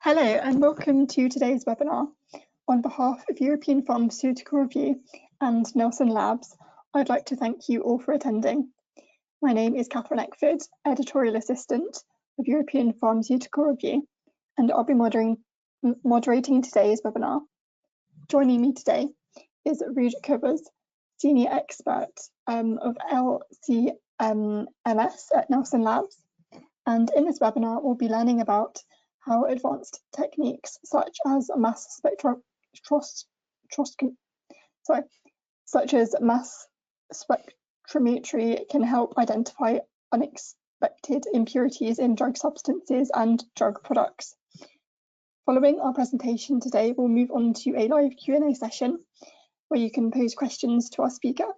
Hello and welcome to today's webinar. On behalf of European Pharmaceutical Review and Nelson Labs, I'd like to thank you all for attending. My name is Catherine Eckford, Editorial Assistant of European Pharmaceutical Review, and I'll be moderating today's webinar. Joining me today is Ruud Kubbers, Senior Expert of LC MS at Nelson Labs. And in this webinar, we'll be learning about how advanced techniques such as mass spectrometry can help identify unexpected impurities in drug substances and drug products. Following our presentation today, we'll move on to a live Q&A session where you can pose questions to our speaker.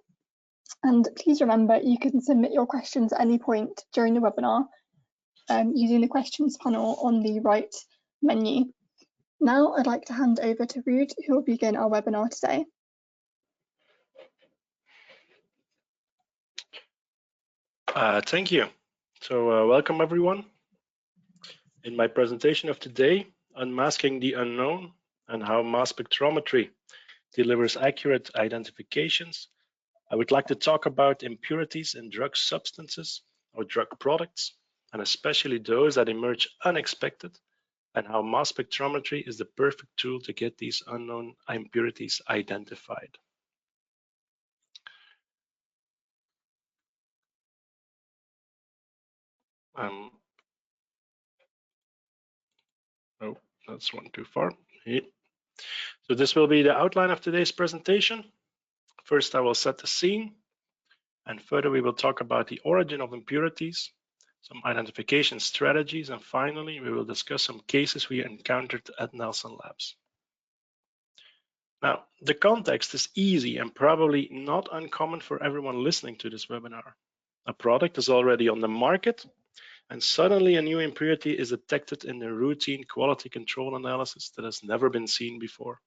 And please remember, you can submit your questions at any point during the webinar using the questions panel on the right menu. Now I'd like to hand over to Ruud, who will begin our webinar today. Thank you. So welcome everyone. In my presentation of today, Unmasking the Unknown and how mass spectrometry delivers accurate identifications, I would like to talk about impurities in drug substances or drug products, and especially those that emerge unexpected, and how mass spectrometry is the perfect tool to get these unknown impurities identified. Oh, that's one too far. So this will be the outline of today's presentation. First, I will set the scene, and further we will talk about the origin of impurities, some identification strategies, and finally we will discuss some cases we encountered at Nelson Labs. Now, the context is easy and probably not uncommon for everyone listening to this webinar. A product is already on the market, and suddenly a new impurity is detected in the routine quality control analysis that has never been seen before.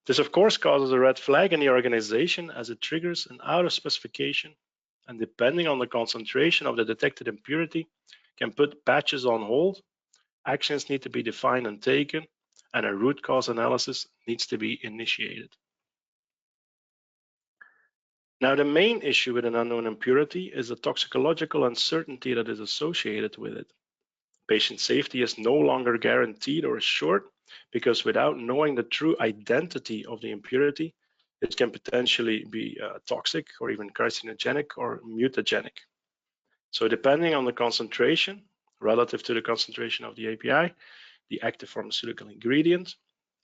This, of course, causes a red flag in the organization as it triggers an out of specification, and depending on the concentration of the detected impurity, can put batches on hold, actions need to be defined and taken, and a root cause analysis needs to be initiated. Now, the main issue with an unknown impurity is the toxicological uncertainty that is associated with it. Patient safety is no longer guaranteed or assured because without knowing the true identity of the impurity, it can potentially be toxic or even carcinogenic or mutagenic. So depending on the concentration relative to the concentration of the API, the active pharmaceutical ingredient,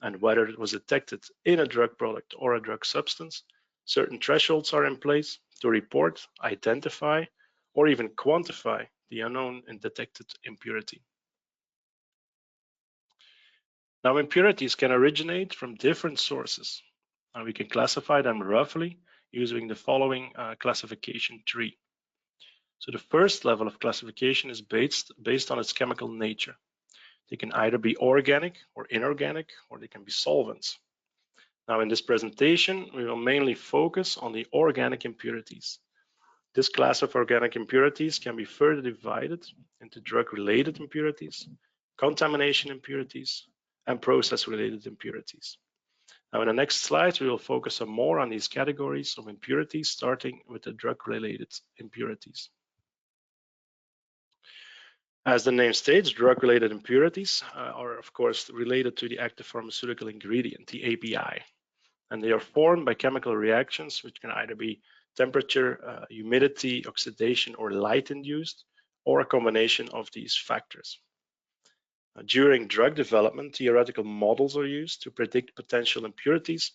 and whether it was detected in a drug product or a drug substance, certain thresholds are in place to report, identify, or even quantify the unknown and detected impurity. Now, impurities can originate from different sources, and we can classify them roughly using the following classification tree. So the first level of classification is based on its chemical nature. They can either be organic or inorganic, or they can be solvents. Now, in this presentation, we will mainly focus on the organic impurities. This class of organic impurities can be further divided into drug-related impurities, contamination impurities, and process-related impurities. Now, in the next slides, we will focus on more on these categories of impurities, starting with the drug-related impurities. As the name states, drug-related impurities are, of course, related to the active pharmaceutical ingredient, the API, and they are formed by chemical reactions, which can either be temperature, humidity, oxidation, or light-induced, or a combination of these factors. During drug development, theoretical models are used to predict potential impurities,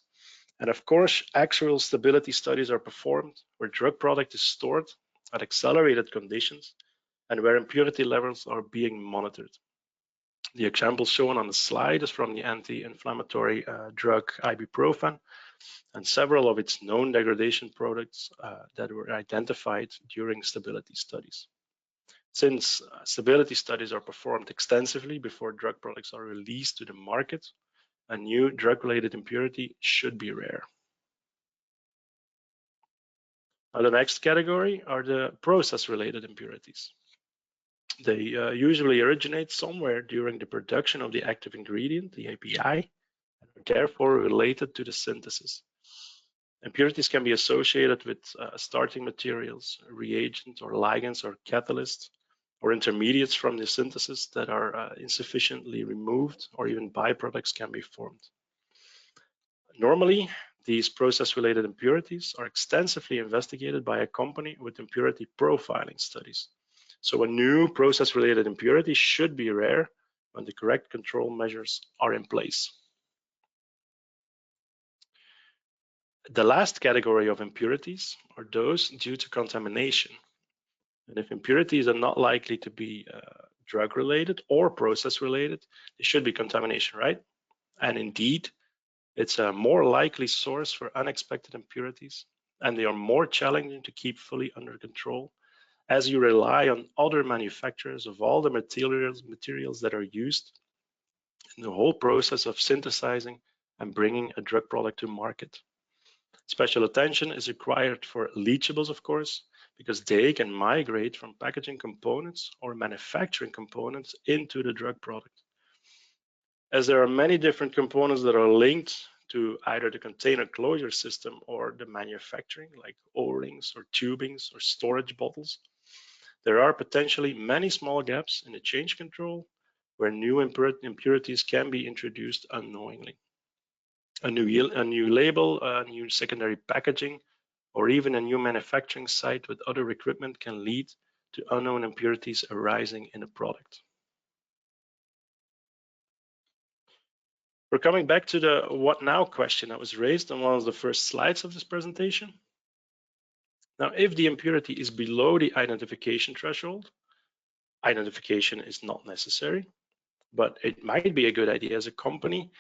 and of course, actual stability studies are performed where drug product is stored at accelerated conditions and where impurity levels are being monitored. The example shown on the slide is from the anti-inflammatory drug ibuprofen and several of its known degradation products that were identified during stability studies. Since stability studies are performed extensively before drug products are released to the market, a new drug-related impurity should be rare. Now, the next category are the process-related impurities. They usually originate somewhere during the production of the active ingredient, the API, and are therefore related to the synthesis. Impurities can be associated with starting materials, reagents or ligands or catalysts, or intermediates from the synthesis that are insufficiently removed, or even byproducts can be formed. Normally, these process-related impurities are extensively investigated by a company with impurity profiling studies. So a new process-related impurity should be rare when the correct control measures are in place. The last category of impurities are those due to contamination. And if impurities are not likely to be drug-related or process-related, they should be contamination, right? And indeed, it's a more likely source for unexpected impurities, and they are more challenging to keep fully under control as you rely on other manufacturers of all the materials that are used in the whole process of synthesizing and bringing a drug product to market. Special attention is required for leachables, of course, because they can migrate from packaging components or manufacturing components into the drug product. As there are many different components that are linked to either the container closure system or the manufacturing, like O-rings or tubings or storage bottles, there are potentially many small gaps in the change control where new impurities can be introduced unknowingly. A new label, a new secondary packaging, or even a new manufacturing site with other equipment can lead to unknown impurities arising in a product. We're coming back to the what now question that was raised on one of the first slides of this presentation. Now, if the impurity is below the identification threshold, identification is not necessary, but it might be a good idea as a company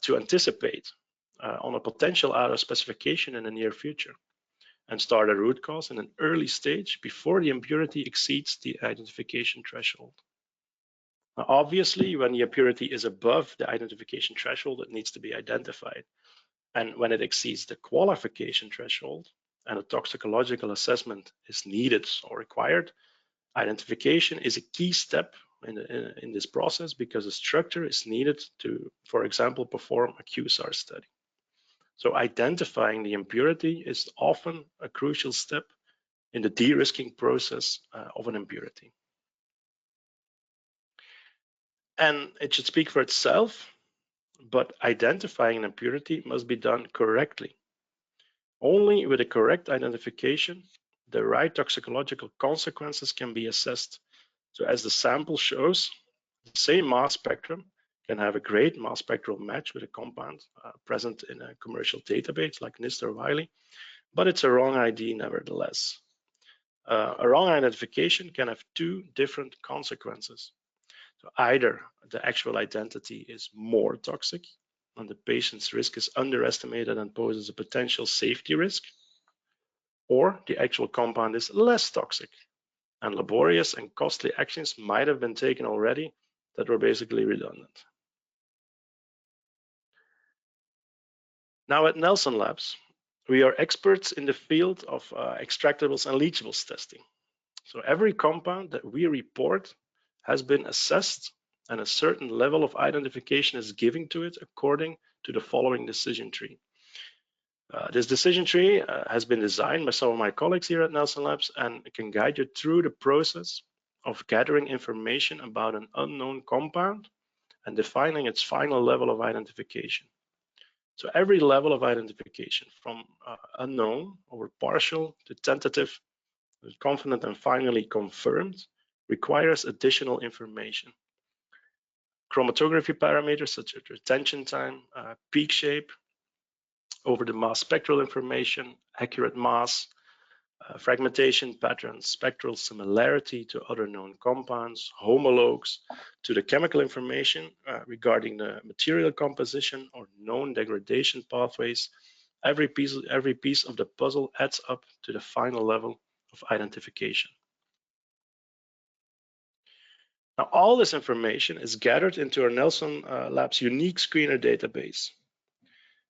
to anticipate on a potential out of specification in the near future and start a root cause in an early stage before the impurity exceeds the identification threshold. Now, obviously, when the impurity is above the identification threshold, it needs to be identified. And when it exceeds the qualification threshold and a toxicological assessment is needed or required, identification is a key step in this process because a structure is needed to, for example, perform a QSAR study. So identifying the impurity is often a crucial step in the de-risking process of an impurity. And it should speak for itself, but identifying an impurity must be done correctly. Only with a correct identification, the right toxicological consequences can be assessed. So as the sample shows, the same mass spectrum can have a great mass spectral match with a compound present in a commercial database like NIST or Wiley, but it's a wrong ID nevertheless. A wrong identification can have two different consequences. So either the actual identity is more toxic and the patient's risk is underestimated and poses a potential safety risk, or the actual compound is less toxic and laborious and costly actions might have been taken already that were basically redundant. Now at Nelson Labs, we are experts in the field of extractables and leachables testing. So every compound that we report has been assessed and a certain level of identification is given to it according to the following decision tree. This decision tree has been designed by some of my colleagues here at Nelson Labs and it can guide you through the process of gathering information about an unknown compound and defining its final level of identification. So every level of identification from unknown over partial to tentative, confident and finally confirmed requires additional information. Chromatography parameters such as retention time, peak shape, over the mass spectral information, accurate mass, fragmentation patterns, spectral similarity to other known compounds, homologues, to the chemical information regarding the material composition or known degradation pathways. Every piece of the puzzle adds up to the final level of identification. Now, all this information is gathered into our Nelson Labs unique screener database.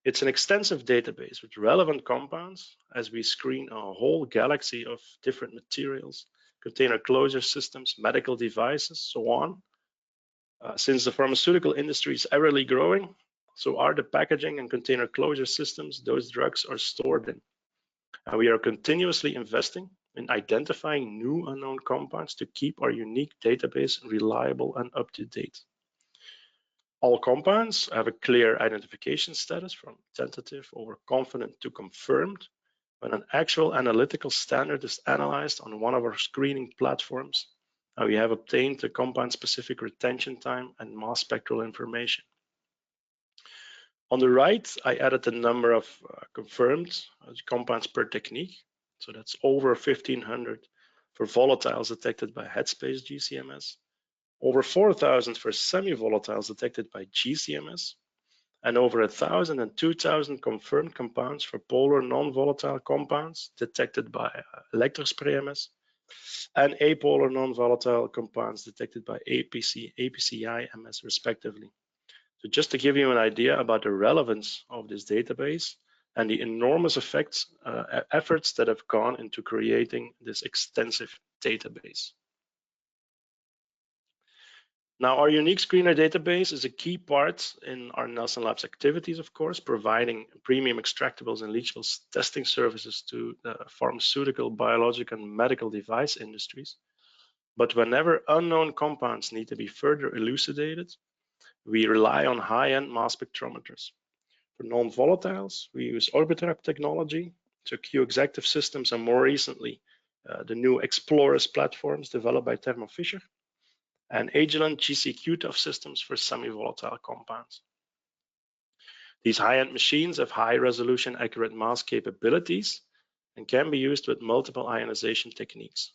It's an extensive database with relevant compounds as we screen a whole galaxy of different materials, container closure systems, medical devices, so on. Since the pharmaceutical industry is everly growing, so are the packaging and container closure systems those drugs are stored in. And we are continuously investing in identifying new unknown compounds to keep our unique database reliable and up to date. All compounds have a clear identification status from tentative over confident to confirmed. When an actual analytical standard is analyzed on one of our screening platforms, and we have obtained the compound-specific retention time and mass spectral information. On the right, I added the number of confirmed compounds per technique. So that's over 1,500 for volatiles detected by headspace GCMS, over 4,000 for semi-volatiles detected by GCMS, and over 1,000 and 2,000 confirmed compounds for polar non-volatile compounds detected by electrospray MS, and apolar non-volatile compounds detected by APCI MS respectively. So just to give you an idea about the relevance of this database and the enormous efforts that have gone into creating this extensive database. Now, our unique screener database is a key part in our Nelson Labs activities, of course, providing premium extractables and leachables testing services to the pharmaceutical, biological, and medical device industries. But whenever unknown compounds need to be further elucidated, we rely on high-end mass spectrometers. For non-volatiles, we use Orbitrap technology, so Q-Exactive systems, and more recently, the new Explorers platforms developed by Thermo Fisher, and Agilent GC-QTOF systems for semi-volatile compounds. These high-end machines have high-resolution accurate mass capabilities and can be used with multiple ionization techniques.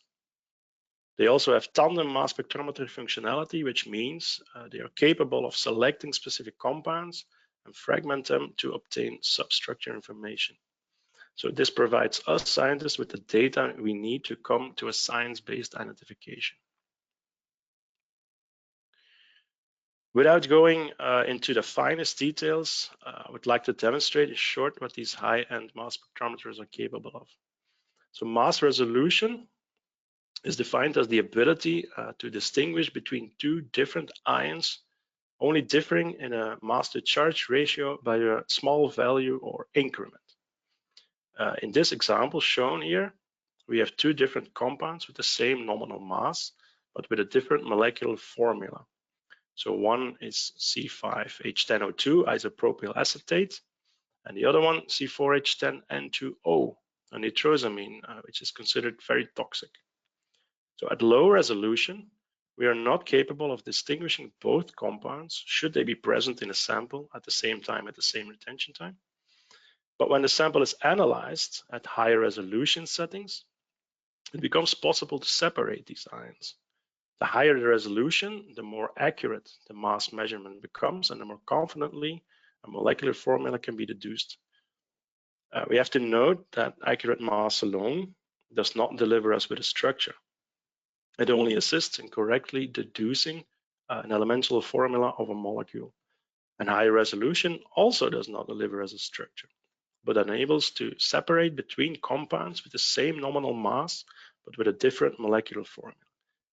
They also have tandem mass spectrometry functionality, which means they are capable of selecting specific compounds and fragment them to obtain substructure information. So this provides us scientists with the data we need to come to a science-based identification. Without going into the finest details, I would like to demonstrate in short what these high-end mass spectrometers are capable of. So mass resolution is defined as the ability to distinguish between two different ions, only differing in a mass to charge ratio by a small value or increment. In this example shown here, we have two different compounds with the same nominal mass, but with a different molecular formula. So one is C5H10O2 isopropyl acetate, and the other one C4H10N2O, a nitrosamine, which is considered very toxic. So at low resolution, we are not capable of distinguishing both compounds should they be present in a sample at the same time at the same retention time. But when the sample is analyzed at higher resolution settings, it becomes possible to separate these ions. The higher the resolution, the more accurate the mass measurement becomes, and the more confidently a molecular formula can be deduced. We have to note that accurate mass alone does not deliver us with a structure. It only assists in correctly deducing an elemental formula of a molecule. And high resolution also does not deliver as a structure, but enables to separate between compounds with the same nominal mass, but with a different molecular formula.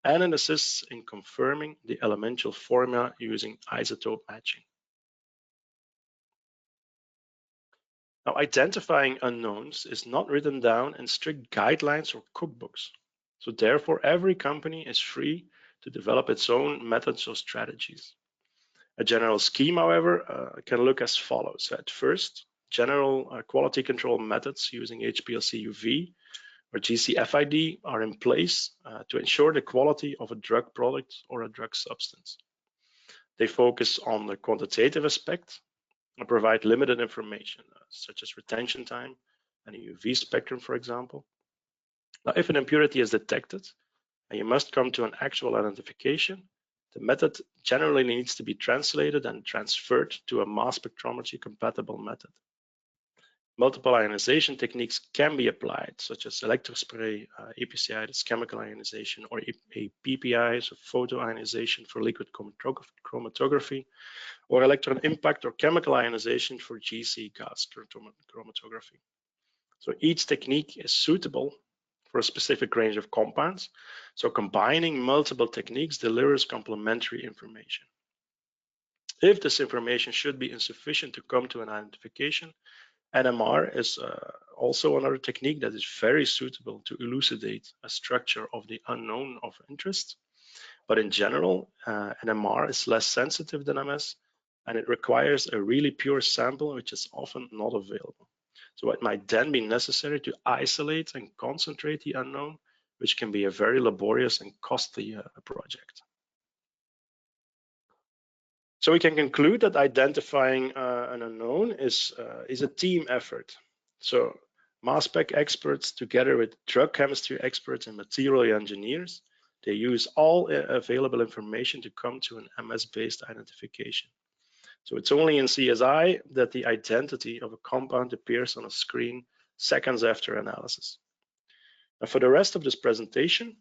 And it assists in confirming the elemental formula using isotope matching. Now, identifying unknowns is not written down in strict guidelines or cookbooks. So therefore, every company is free to develop its own methods or strategies. A general scheme, however, can look as follows. At first, general quality control methods using HPLC UV or GCFID are in place to ensure the quality of a drug product or a drug substance. They focus on the quantitative aspect and provide limited information, such as retention time and a UV spectrum, for example. Now, if an impurity is detected and you must come to an actual identification, the method generally needs to be translated and transferred to a mass spectrometry compatible method. Multiple ionization techniques can be applied, such as electrospray, APCI, that's chemical ionization, or a PPI, so photoionization for liquid chromatography, or electron impact or chemical ionization for GC gas chromatography. So each technique is suitable for a specific range of compounds. So combining multiple techniques delivers complementary information. If this information should be insufficient to come to an identification, NMR is also another technique that is very suitable to elucidate a structure of the unknown of interest. But in general, NMR is less sensitive than MS, and it requires a really pure sample, which is often not available. So it might then be necessary to isolate and concentrate the unknown, which can be a very laborious and costly project. So we can conclude that identifying an unknown is a team effort. So mass spec experts together with drug chemistry experts and material engineers, they use all available information to come to an MS-based identification. So it's only in CSI that the identity of a compound appears on a screen seconds after analysis. Now for the rest of this presentation,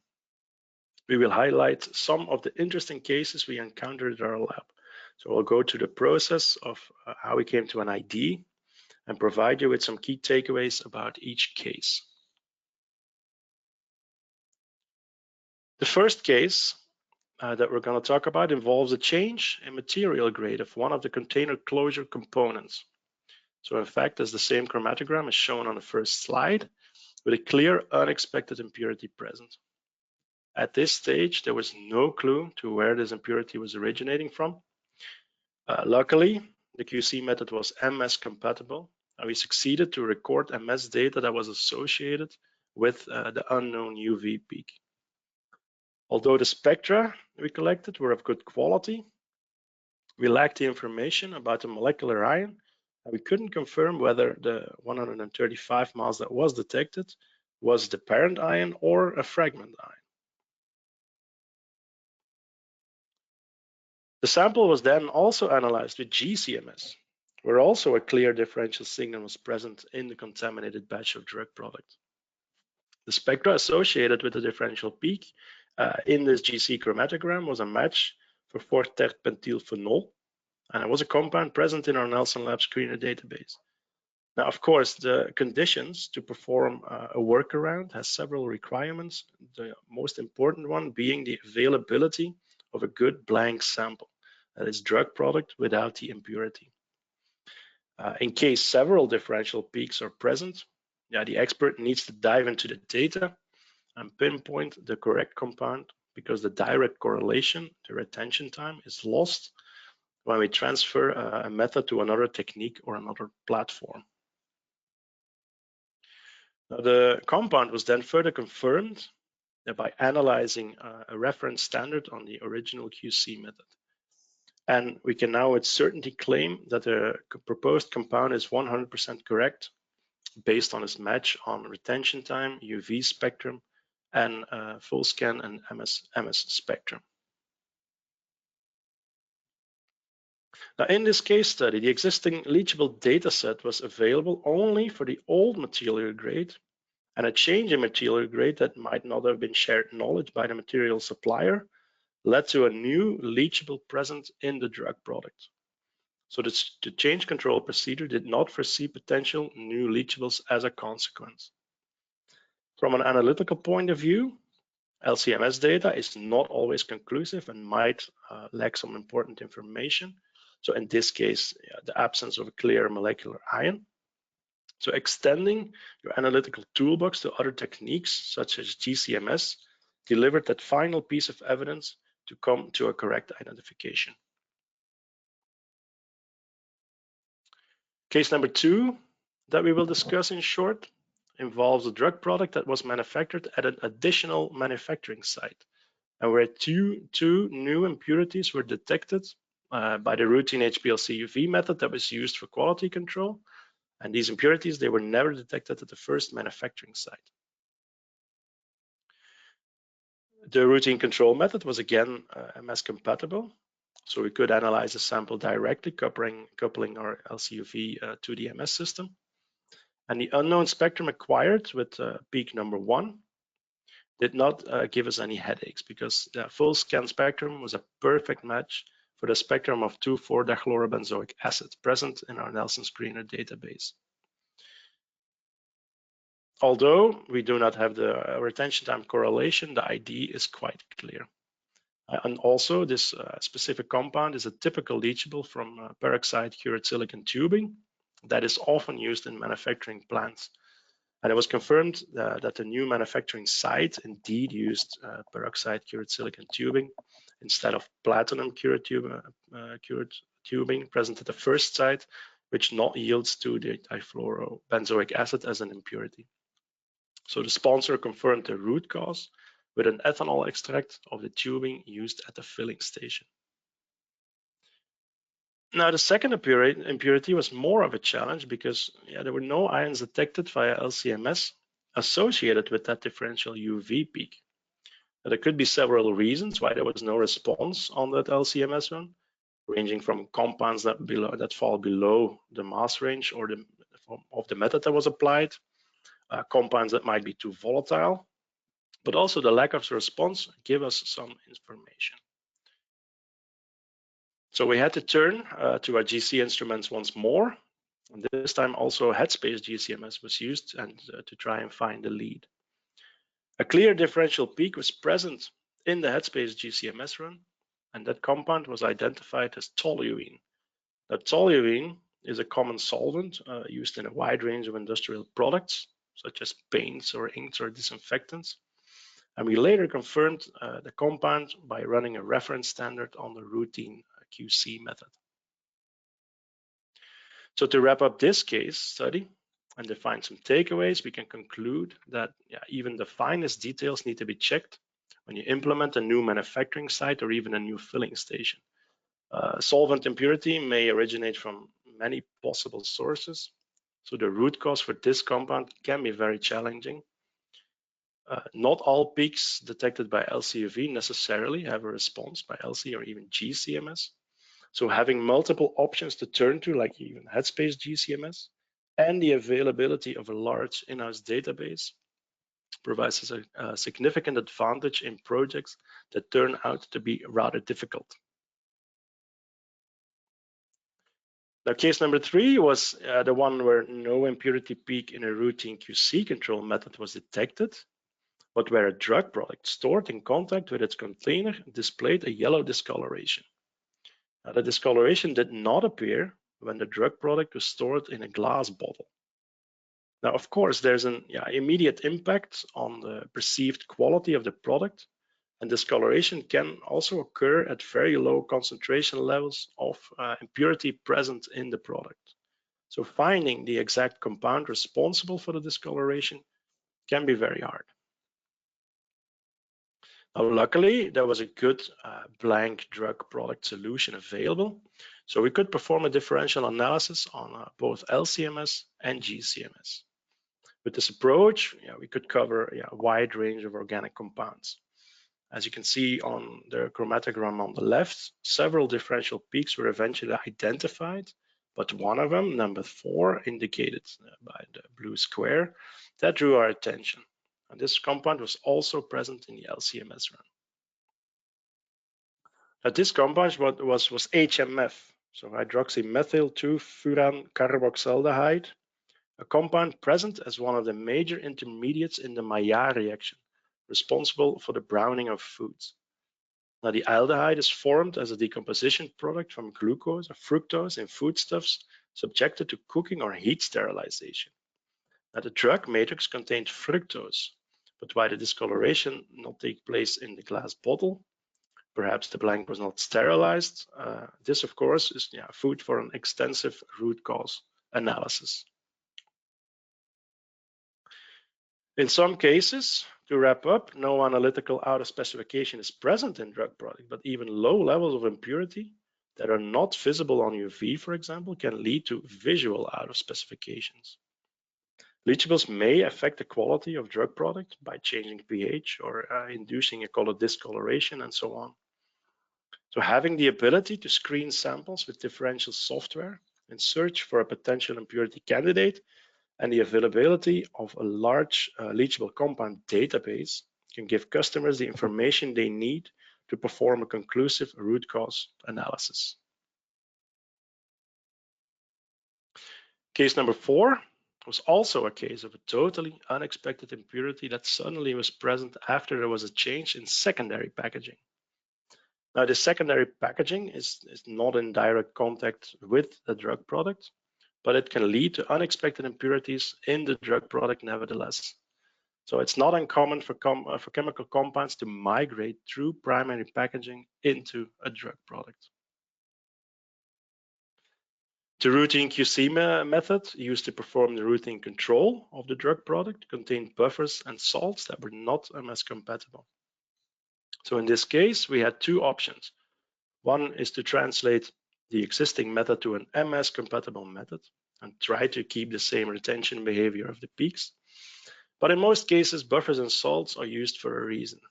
we will highlight some of the interesting cases we encountered in our lab. So I'll go to the process of how we came to an ID and provide you with some key takeaways about each case. The first case that we're going to talk about involves a change in material grade of one of the container closure components. So in fact, it's the same chromatogram as shown on the first slide, with a clear unexpected impurity present. At this stage, there was no clue to where this impurity was originating from. Luckily, the QC method was MS compatible, and we succeeded to record MS data that was associated with the unknown UV peak. Although the spectra we collected were of good quality, we lacked the information about the molecular ion, and we couldn't confirm whether the 135 moles that was detected was the parent ion or a fragment ion. The sample was then also analyzed with GCMS, where also a clear differential signal was present in the contaminated batch of drug product. The spectra associated with the differential peak in this GC chromatogram was a match for 4-terpentylphenol, and it was a compound present in our Nelson Lab screener database. Now, of course, the conditions to perform a workaround has several requirements, the most important one being the availability of a good blank sample, that is drug product without the impurity. In case several differential peaks are present, the expert needs to dive into the data and pinpoint the correct compound, because the direct correlation, the retention time, is lost when we transfer a method to another technique or another platform. Now, the compound was then further confirmed by analyzing a reference standard on the original QC method. And we can now with certainty claim that the proposed compound is 100% correct based on its match on retention time, UV spectrum, and full scan and MS spectrum. Now, in this case study, the existing leachable data set was available only for the old material grade, and a change in material grade that might not have been shared knowledge by the material supplier led to a new leachable present in the drug product. So the change control procedure did not foresee potential new leachables as a consequence. From an analytical point of view, LC-MS data is not always conclusive and might lack some important information. So in this case, the absence of a clear molecular ion. So extending your analytical toolbox to other techniques, such as GCMS, delivered that final piece of evidence to come to a correct identification. Case number 2 that we will discuss in short involves a drug product that was manufactured at an additional manufacturing site, and where two new impurities were detected by the routine HPLC UV method that was used for quality control. And these impurities, they were never detected at the first manufacturing site. The routine control method was again MS compatible, so we could analyze the sample directly, coupling our LCUV to the MS system. And the unknown spectrum acquired with peak number 1 did not give us any headaches, because the full scan spectrum was a perfect match for the spectrum of 2,4-dichlorobenzoic acid present in our Nelson screener database. Although we do not have the retention time correlation, the ID is quite clear. And also, this specific compound is a typical leachable from peroxide cured silicon tubing that is often used in manufacturing plants. And it was confirmed that the new manufacturing site indeed used peroxide cured silicon tubing instead of platinum cured tubing present at the first site, which not yields to the difluorobenzoic acid as an impurity. So the sponsor confirmed the root cause with an ethanol extract of the tubing used at the filling station. Now, the second impurity was more of a challenge because there were no ions detected via LC-MS associated with that differential UV peak. Now, there could be several reasons why there was no response on that LC-MS run, ranging from compounds that fall below the mass range or of the method that was applied, compounds that might be too volatile, but also the lack of response give us some information. So we had to turn to our GC instruments once more, and this time also headspace GC-MS was used and to try and find the lead. A clear differential peak was present in the headspace GC-MS run, and that compound was identified as toluene. Now, toluene is a common solvent used in a wide range of industrial products, such as paints or inks or disinfectants. And we later confirmed the compound by running a reference standard on the routine QC method. So to wrap up this case study and define some takeaways, we can conclude that even the finest details need to be checked when you implement a new manufacturing site or even a new filling station. Solvent impurity may originate from many possible sources, so the root cause for this compound can be very challenging. Not all peaks detected by LC-UV necessarily have a response by LC or even GC-MS. So having multiple options to turn to, like even headspace GC-MS, and the availability of a large in-house database provides us a significant advantage in projects that turn out to be rather difficult. Now, case number 3 was the one where no impurity peak in a routine QC control method was detected, but where a drug product stored in contact with its container displayed a yellow discoloration. Now, the discoloration did not appear when the drug product was stored in a glass bottle. Now, of course, there's an immediate impact on the perceived quality of the product, and discoloration can also occur at very low concentration levels of impurity present in the product. So finding the exact compound responsible for the discoloration can be very hard. Now, luckily, there was a good blank drug product solution available, so we could perform a differential analysis on both LC-MS and GC-MS. With this approach, we could cover a wide range of organic compounds. As you can see on the chromatogram on the left, several differential peaks were eventually identified, but one of them, number 4, indicated by the blue square, that drew our attention. And this compound was also present in the LC-MS run. Now, this compound was HMF, so hydroxymethyl 2-furan carboxylaldehyde, a compound present as one of the major intermediates in the Maillard reaction, responsible for the browning of foods. Now, the aldehyde is formed as a decomposition product from glucose or fructose in foodstuffs subjected to cooking or heat sterilization. Now, the drug matrix contained fructose, but why the discoloration not take place in the glass bottle? Perhaps the blank was not sterilized. This, of course, is food for an extensive root cause analysis. In some cases, to wrap up, no analytical out of specification is present in drug product, but even low levels of impurity that are not visible on UV, for example, can lead to visual out of specifications. Leachables may affect the quality of drug product by changing pH or inducing a color discoloration and so on. So having the ability to screen samples with differential software and search for a potential impurity candidate And the availability of a large leachable compound database can give customers the information they need to perform a conclusive root cause analysis. Case number 4 was also a case of a totally unexpected impurity that suddenly was present after there was a change in secondary packaging. Now, the secondary packaging is not in direct contact with the drug product, but it can lead to unexpected impurities in the drug product nevertheless. So it's not uncommon for chemical compounds to migrate through primary packaging into a drug product. The routine QC method used to perform the routine control of the drug product contained buffers and salts that were not MS compatible. So in this case, we had two options. One is to translate the existing method to an MS compatible method and try to keep the same retention behavior of the peaks. But in most cases, buffers and salts are used for a reason,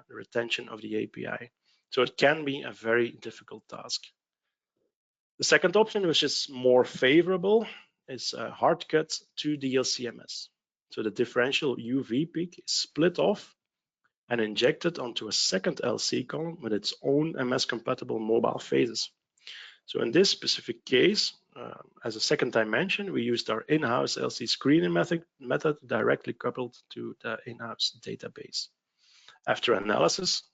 the retention of the API. So it can be a very difficult task. The second option, which is more favorable, is a hard cut to DLCMS. So the differential UV peak is split off and injected onto a second LC column with its own MS-compatible mobile phases. So in this specific case, as a second dimension, we used our in-house LC screening method directly coupled to the in-house database. After analysis,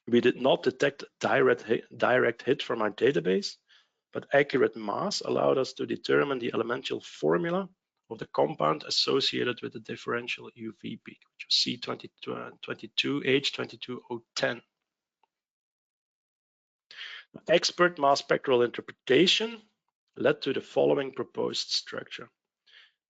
we did not detect direct hit from our database, but accurate mass allowed us to determine the elemental formula of the compound associated with the differential UV peak, which was C22H22010. Expert mass spectral interpretation led to the following proposed structure.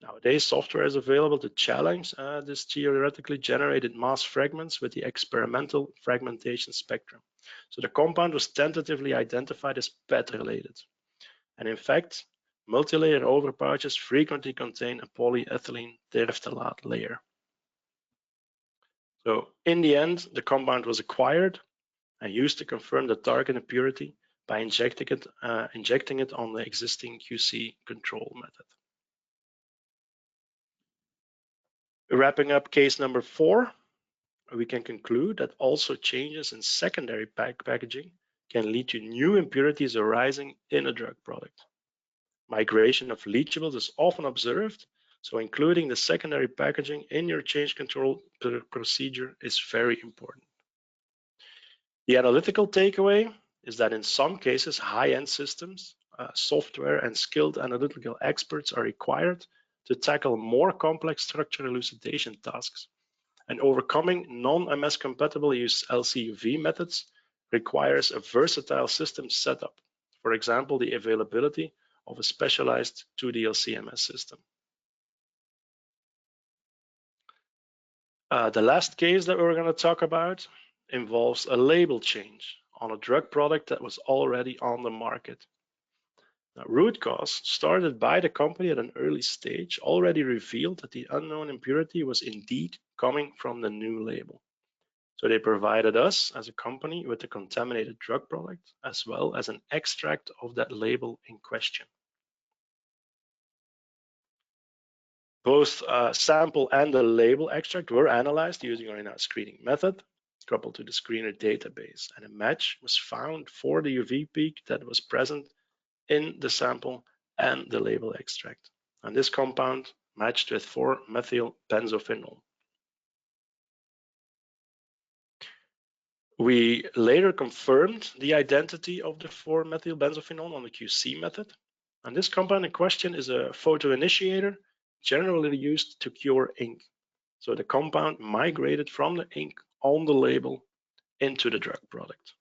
Nowadays, software is available to challenge this theoretically generated mass fragments with the experimental fragmentation spectrum. So the compound was tentatively identified as PET-related. And in fact, multilayer overpouches frequently contain a polyethylene terephthalate layer. So in the end, the compound was acquired and used to confirm the target impurity by injecting it on the existing QC control method. Wrapping up case number 4, we can conclude that also changes in secondary packaging can lead to new impurities arising in a drug product. Migration of leachables is often observed, so including the secondary packaging in your change control procedure is very important. The analytical takeaway is that in some cases, high-end systems, software and skilled analytical experts are required to tackle more complex structural elucidation tasks. And overcoming non-MS compatible use LC-UV methods requires a versatile system setup. For example, the availability of a specialized 2D LC-MS system. The last case that we're going to talk about involves a label change on a drug product that was already on the market. Now, root cause started by the company at an early stage already revealed that the unknown impurity was indeed coming from the new label. So they provided us as a company with the contaminated drug product as well as an extract of that label in question. Both sample and the label extract were analyzed using our in-house screening method coupled to the screener database, and a match was found for the UV peak that was present in the sample and the label extract. And this compound matched with 4-methylbenzophenol. We later confirmed the identity of the 4-methylbenzophenol on the QC method. And this compound in question is a photoinitiator generally used to cure ink. So the compound migrated from the ink on the label into the drug product.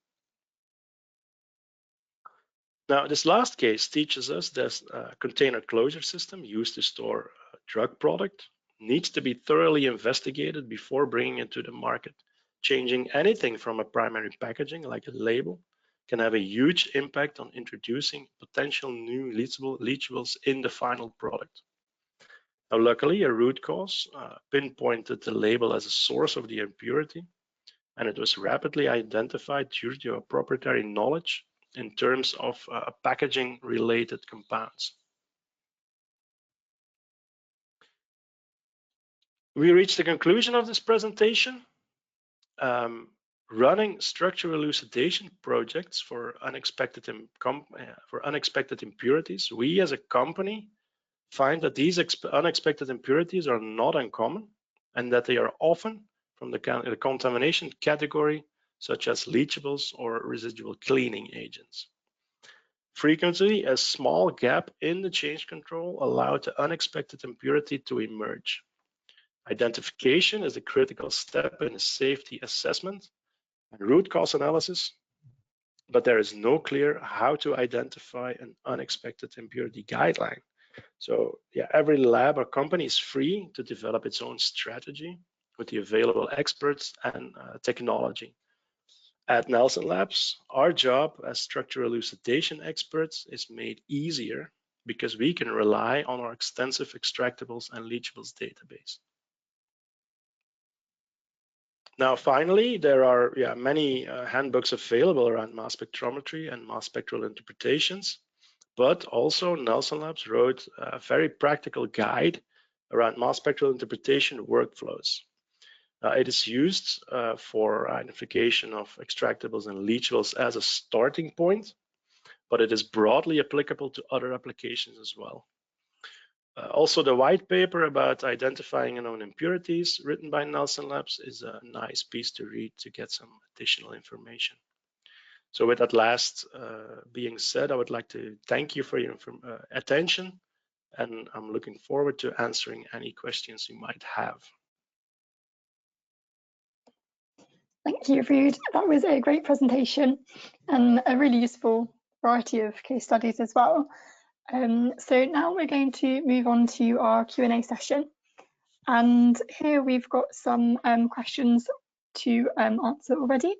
Now, this last case teaches us that a container closure system used to store a drug product needs to be thoroughly investigated before bringing it to the market. Changing anything from a primary packaging like a label can have a huge impact on introducing potential new leachables in the final product. Now, luckily, a root cause pinpointed the label as a source of the impurity, and it was rapidly identified due to a proprietary knowledge in terms of packaging-related compounds. We reached the conclusion of this presentation. Running structural elucidation projects for unexpected impurities, we as a company find that these unexpected impurities are not uncommon and that they are often from the contamination category, such as leachables or residual cleaning agents. Frequently, a small gap in the change control allowed the unexpected impurity to emerge. Identification is a critical step in a safety assessment and root cause analysis, but there is no clear how to identify an unexpected impurity guideline. So yeah, every lab or company is free to develop its own strategy with the available experts and technology. At Nelson Labs, our job as structural elucidation experts is made easier because we can rely on our extensive extractables and leachables database. Now, finally, there are many handbooks available around mass spectrometry and mass spectral interpretations, but also Nelson Labs wrote a very practical guide around mass spectral interpretation workflows. It is used for identification of extractables and leachables as a starting point, but it is broadly applicable to other applications as well. Also, the white paper about identifying unknown impurities written by Nelson Labs is a nice piece to read to get some additional information. So with that last being said, I would like to thank you for your attention, and I'm looking forward to answering any questions you might have. Thank you, Ruud. That was a great presentation and a really useful variety of case studies as well. So now we're going to move on to our Q&A session. And here we've got some questions to answer already.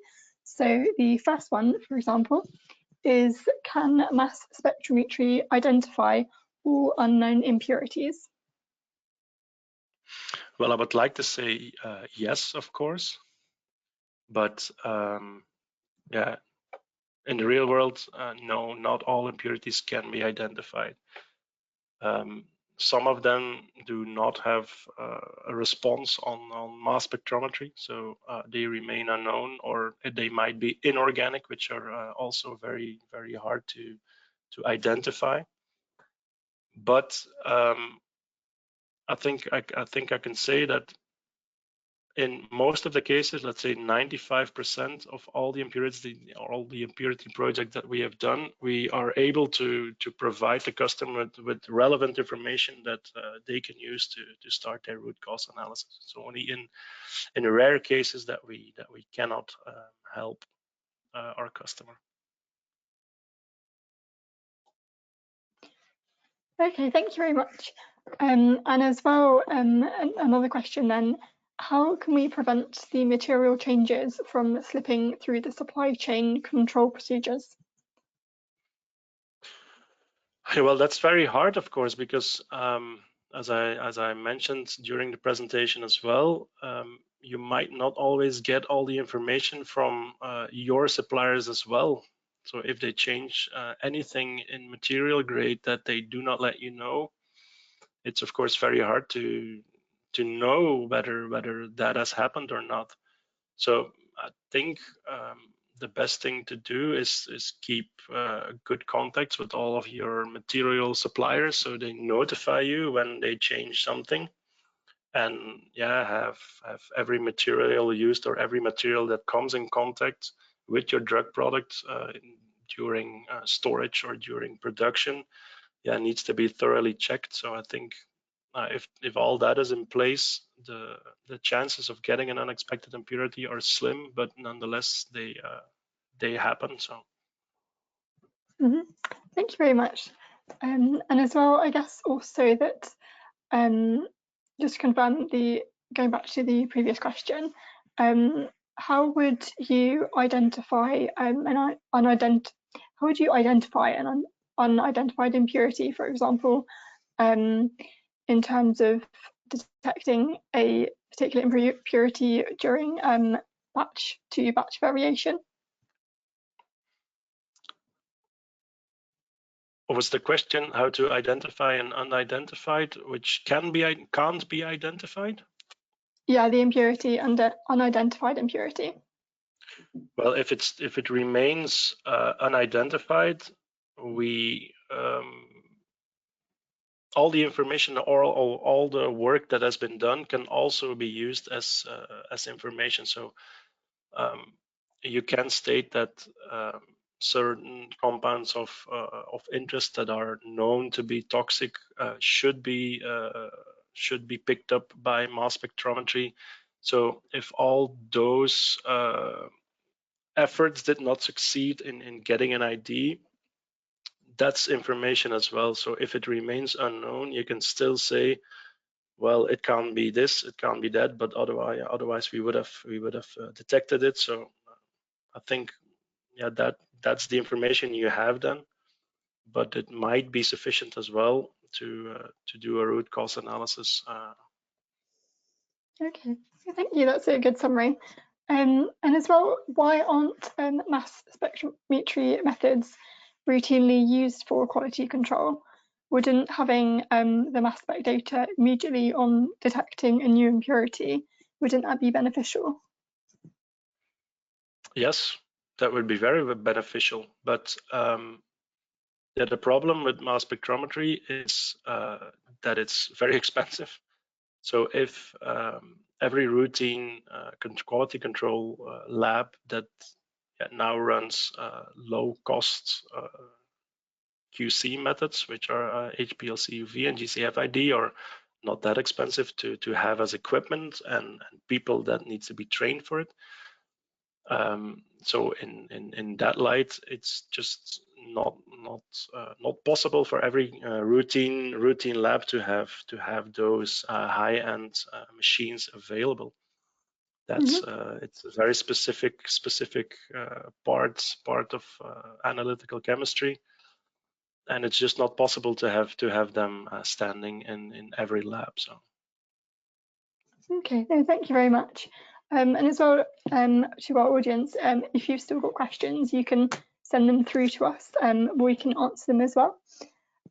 So the first one, for example, is, can mass spectrometry identify all unknown impurities? Well, I would like to say yes, of course. But yeah, in the real world, no, not all impurities can be identified. Some of them do not have a response on mass spectrometry, so they remain unknown, or they might be inorganic, which are also very, very hard to identify. But I think I can say that in most of the cases, let's say 95% of all the impurities, all the impurity projects that we have done, we are able to provide the customer with relevant information that they can use to start their root cause analysis. So only in rare cases that we cannot help our customer. Okay, thank you very much. And as well, another question then, how can we prevent the material changes from slipping through the supply chain control procedures? Well, that's very hard, of course, because as I mentioned during the presentation as well, you might not always get all the information from your suppliers as well. So if they change anything in material grade that they do not let you know, it's of course very hard to know whether that has happened or not. So I think the best thing to do is keep good contacts with all of your material suppliers, so they notify you when they change something, and have every material used or every material that comes in contact with your drug product during storage or during production needs to be thoroughly checked. So I think if all that is in place, the chances of getting an unexpected impurity are slim, but nonetheless they happen. So. Thank you very much. And as well, I guess also that just to confirm, going back to the previous question, how would you identify an unidentified impurity, for example, in terms of detecting a particular impurity during batch to batch variation? What was the question? How to identify an unidentified, which can't be identified? Yeah, the impurity and the unidentified impurity. Well, if it remains unidentified, we all the information or all the work that has been done can also be used as information. So you can state that certain compounds of interest that are known to be toxic should be picked up by mass spectrometry. So if all those efforts did not succeed in getting an ID, that's information as well. So if it remains unknown, you can still say, well, it can't be this, it can't be that, but otherwise we would have detected it. So I think, yeah, that's the information you have then, but it might be sufficient as well to do a root cause analysis. Okay, thank you. That's a good summary. And as well, why aren't mass spectrometry methods routinely used for quality control? Wouldn't having the mass spec data immediately on detecting a new impurity, wouldn't that be beneficial? Yes, that would be very beneficial, but yeah, the problem with mass spectrometry is that it's very expensive. So if every routine quality control lab that now runs low cost QC methods, which are HPLC UV and GCFID, are not that expensive to have as equipment and people that needs to be trained for it. So in that light, it's just not possible for every routine lab to have those high-end machines available. That's it's a very specific part of analytical chemistry, and it's just not possible to have them standing in every lab. So. Okay, no, thank you very much. And as well, to our audience, if you've still got questions, you can send them through to us. We can answer them as well.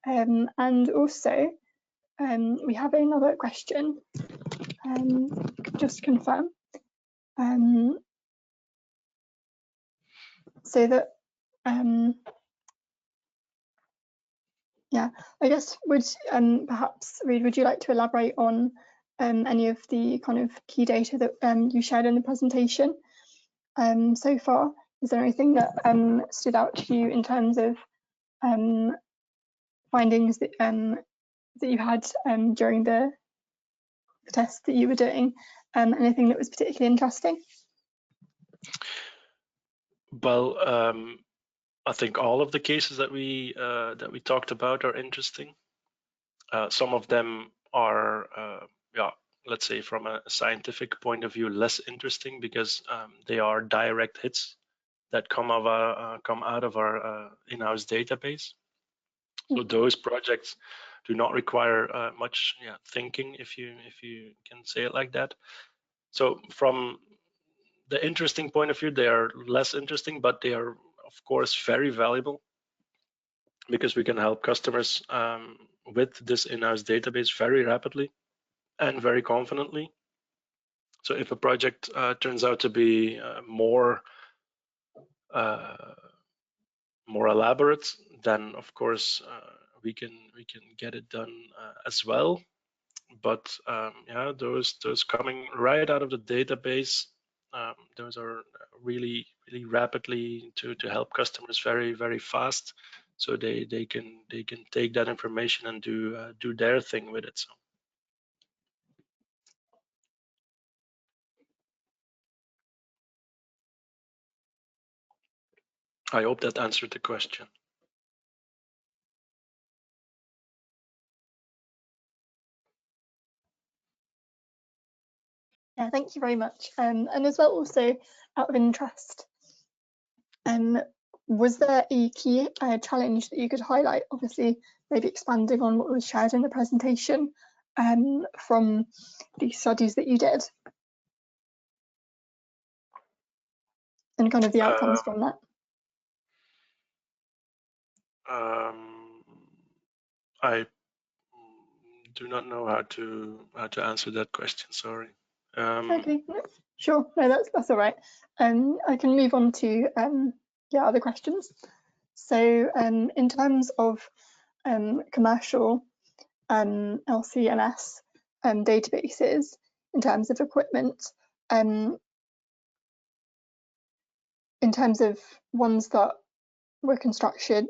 And also, we have another question. Just to confirm. So that, yeah, I guess would perhaps Reid, would you like to elaborate on any of the kind of key data that you shared in the presentation so far? Is there anything that stood out to you in terms of findings that that you had during the test that you were doing? Anything that was particularly interesting? Well, I think all of the cases that we talked about are interesting. Some of them are, yeah, let's say from a scientific point of view, less interesting because they are direct hits that come out of our in-house database. So those projects do not require much thinking, if you can say it like that. So from the interesting point of view, they are less interesting, but they are of course very valuable because we can help customers with this in-house database very rapidly and very confidently. So if a project turns out to be more elaborate, then of course we can get it done as well. But yeah, those coming right out of the database, those are really rapidly to help customers very fast, so they can take that information and do their thing with it. So. I hope that answered the question. Yeah, thank you very much. And as well, also out of interest, was there a key challenge that you could highlight? Obviously, maybe expanding on what was shared in the presentation from the studies that you did and kind of the outcomes from that. I do not know how to answer that question. Sorry. Okay, sure. No, that's all right. I can move on to other questions. So in terms of commercial LC-MS databases, in terms of equipment, in terms of ones that were constructed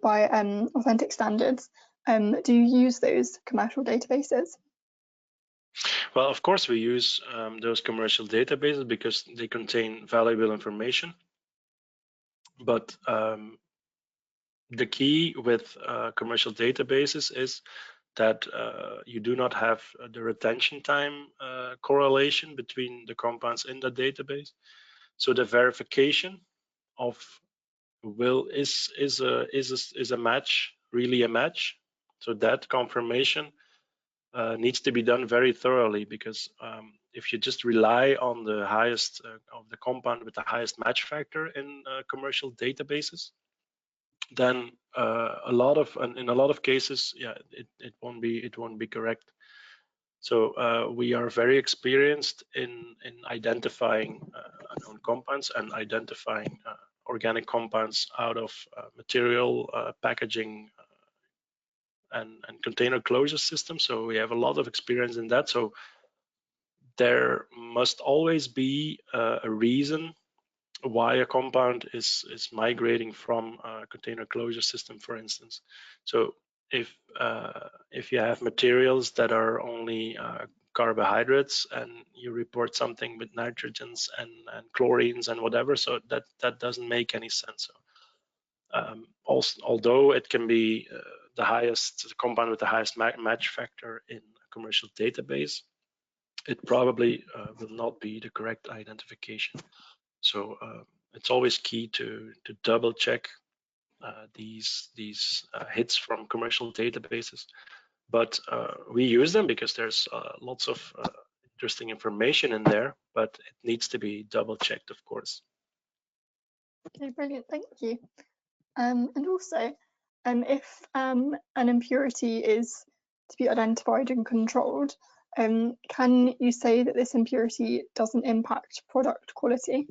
by authentic standards, do you use those commercial databases? Well, of course, we use those commercial databases because they contain valuable information. But the key with commercial databases is that you do not have the retention time correlation between the compounds in the database. So the verification of is a match really a match? So that confirmation needs to be done very thoroughly, because if you just rely on the highest of the compound with the highest match factor in commercial databases, then in a lot of cases, yeah, it won't be correct. So we are very experienced in identifying unknown compounds and identifying organic compounds out of material packaging and container closure systems. So we have a lot of experience in that. So there must always be a reason why a compound is migrating from a container closure system, for instance. So if you have materials that are only carbohydrates and you report something with nitrogens and chlorines and whatever, so that doesn't make any sense. So also, although it can be the compound with the highest match factor in a commercial database, it probably will not be the correct identification. So it's always key to double check these hits from commercial databases. But we use them because there's lots of interesting information in there, but it needs to be double checked, of course. Okay, brilliant, thank you. And also, if an impurity is to be identified and controlled, can you say that this impurity doesn't impact product quality?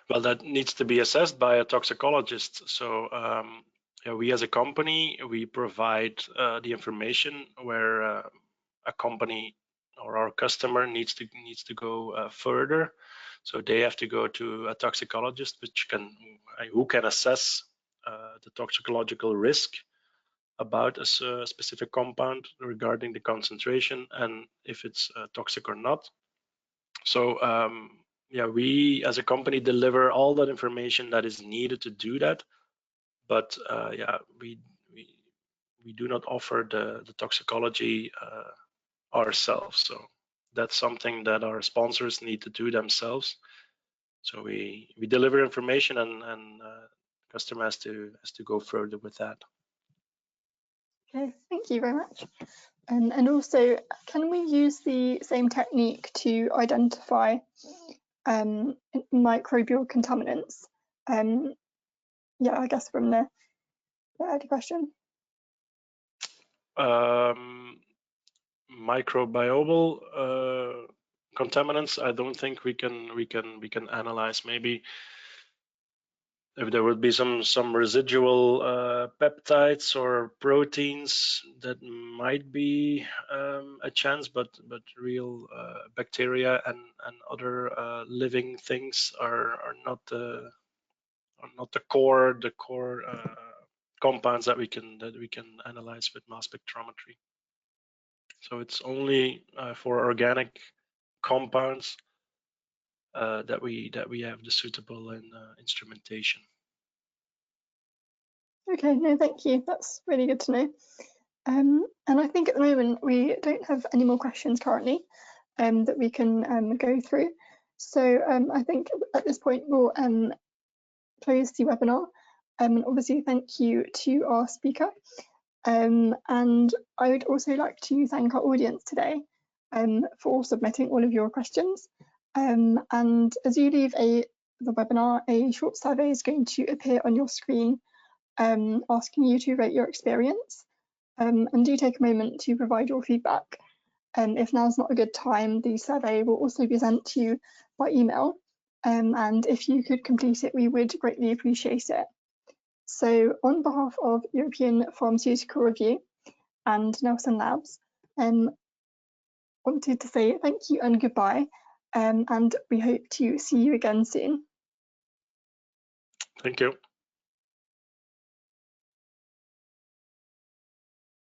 Well, that needs to be assessed by a toxicologist. So yeah, we as a company, we provide the information where a company or our customer needs to go further. So they have to go to a toxicologist, who can assess the toxicological risk about a specific compound regarding the concentration and if it's toxic or not. So yeah, we as a company deliver all that information that is needed to do that, but yeah, we do not offer the toxicology ourselves. So that's something that our sponsors need to do themselves. So we deliver information, and customer has to go further with that. Okay, thank you very much. And also, can we use the same technique to identify microbial contaminants? Yeah, I guess from the earlier question. Microbial contaminants, I don't think we can analyze. Maybe if there would be some residual peptides or proteins, that might be a chance, but real bacteria and other living things are not the core compounds that we can analyze with mass spectrometry. So it's only for organic compounds that we have the suitable instrumentation. Okay, no, thank you. That's really good to know. And I think at the moment we don't have any more questions currently that we can go through. So I think at this point we'll close the webinar. Obviously, thank you to our speaker. And I would also like to thank our audience today for submitting all of your questions. And as you leave the webinar, a short survey is going to appear on your screen asking you to rate your experience. and do take a moment to provide your feedback. If now's not a good time, the survey will also be sent to you by email, and if you could complete it, we would greatly appreciate it. So on behalf of European Pharmaceutical Review and Nelson Labs, wanted to say thank you and goodbye, and we hope to see you again soon. Thank you.